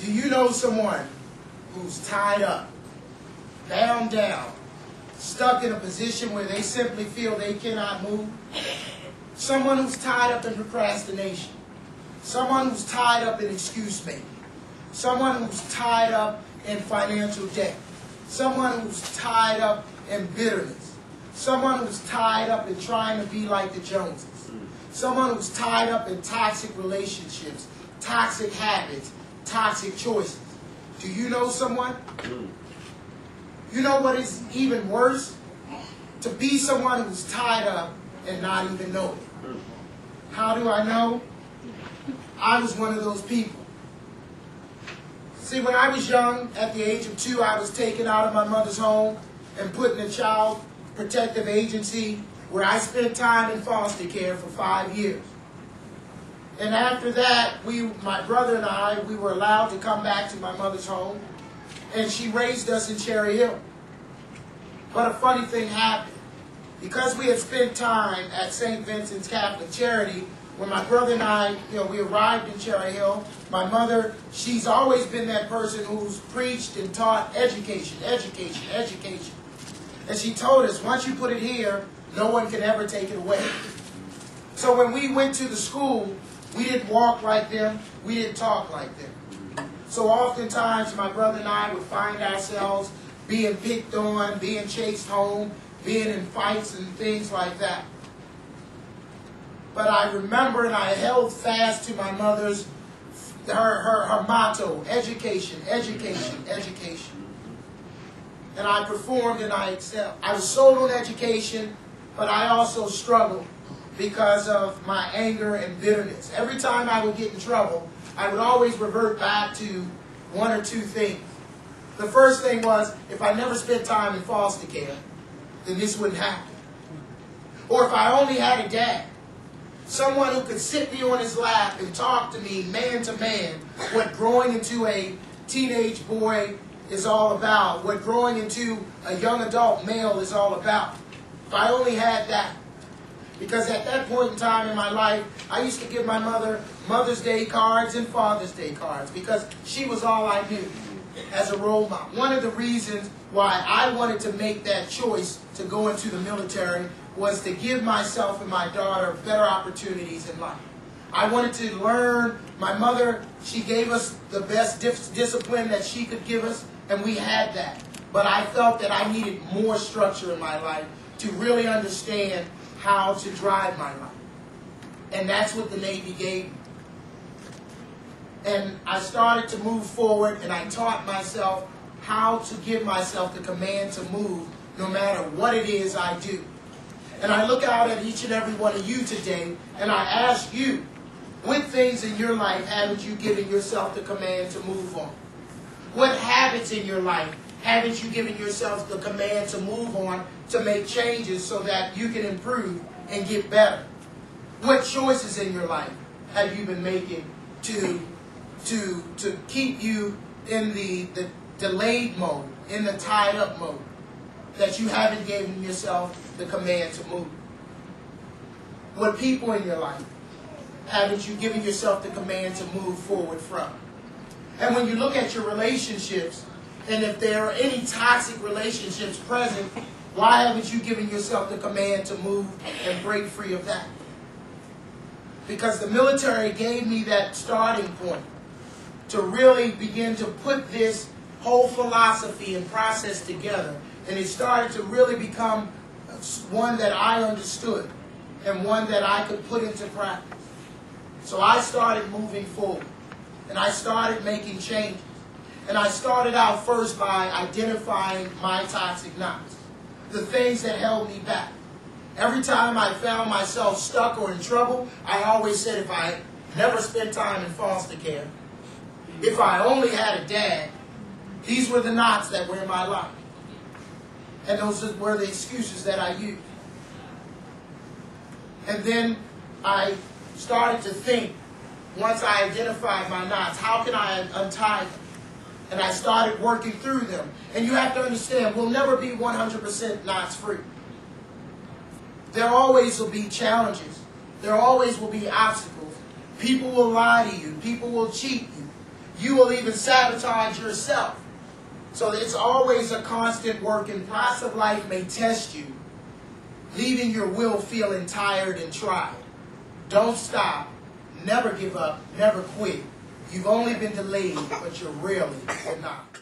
Do you know someone who's tied up, bound down, stuck in a position where they simply feel they cannot move? Someone who's tied up in procrastination. Someone who's tied up in excuse making. Someone who's tied up in financial debt. Someone who's tied up in bitterness. Someone who's tied up in trying to be like the Joneses. Someone who's tied up in toxic relationships, toxic habits, toxic choices. Do you know someone? You know what is even worse? To be someone who's tied up and not even know it. How do I know? I was one of those people. See, when I was young, at the age of 2, I was taken out of my mother's home and put in a child protective agency where I spent time in foster care for 5 years. And after that, my brother and I, we were allowed to come back to my mother's home, and she raised us in Cherry Hill. But a funny thing happened. Because we had spent time at St. Vincent's Catholic Charity, when my brother and I, we arrived in Cherry Hill, my mother, she's always been that person who's preached and taught education, education, education. And she told us, once you put it here, no one can ever take it away. So when we went to the school, we didn't walk like them, we didn't talk like them. So oftentimes my brother and I would find ourselves being picked on, being chased home, being in fights and things like that. But I remember and I held fast to my mother's, her motto, education, education, education. And I performed and I excelled. I was sold on education, but I also struggled because of my anger and bitterness. Every time I would get in trouble, I would always revert back to one or two things. The first thing was, if I never spent time in foster care, then this wouldn't happen. Or if I only had a dad, someone who could sit me on his lap and talk to me man to man what growing into a teenage boy is all about, what growing into a young adult male is all about. If I only had that. Because at that point in time in my life, I used to give my mother Mother's Day cards and Father's Day cards because she was all I knew as a role model. One of the reasons why I wanted to make that choice to go into the military was to give myself and my daughter better opportunities in life. I wanted to learn. My mother, she gave us the best discipline that she could give us, and we had that. But I felt that I needed more structure in my life to really understand how to drive my life. And that's what the Navy gave me. And I started to move forward, and I taught myself how to give myself the command to move no matter what it is I do. And I look out at each and every one of you today, and I ask you, what things in your life haven't you given yourself the command to move on? What habits in your life haven't you given yourself the command to move on, to make changes so that you can improve and get better? What choices in your life have you been making to keep you in the delayed mode, in the tied up mode, that you haven't given yourself the command to move? What people in your life haven't you given yourself the command to move forward from? And when you look at your relationships, and if there are any toxic relationships present, why haven't you given yourself the command to move and break free of that? Because the military gave me that starting point to really begin to put this whole philosophy and process together. And it started to really become one that I understood and one that I could put into practice. So I started moving forward, and I started making changes. And I started out first by identifying my toxic knots, the things that held me back. Every time I found myself stuck or in trouble, I always said, if I never spent time in foster care, if I only had a dad, these were the knots that were in my life. And those were the excuses that I used. And then I started to think, once I identified my knots, how can I untie them? And I started working through them. And you have to understand, we'll never be 100% knots free. There always will be challenges. There always will be obstacles. People will lie to you. People will cheat you. You will even sabotage yourself. So it's always a constant work in process. Of life may test you, leaving your will feeling tired and tried. Don't stop. Never give up. Never quit. You've only been delayed, but you're really not.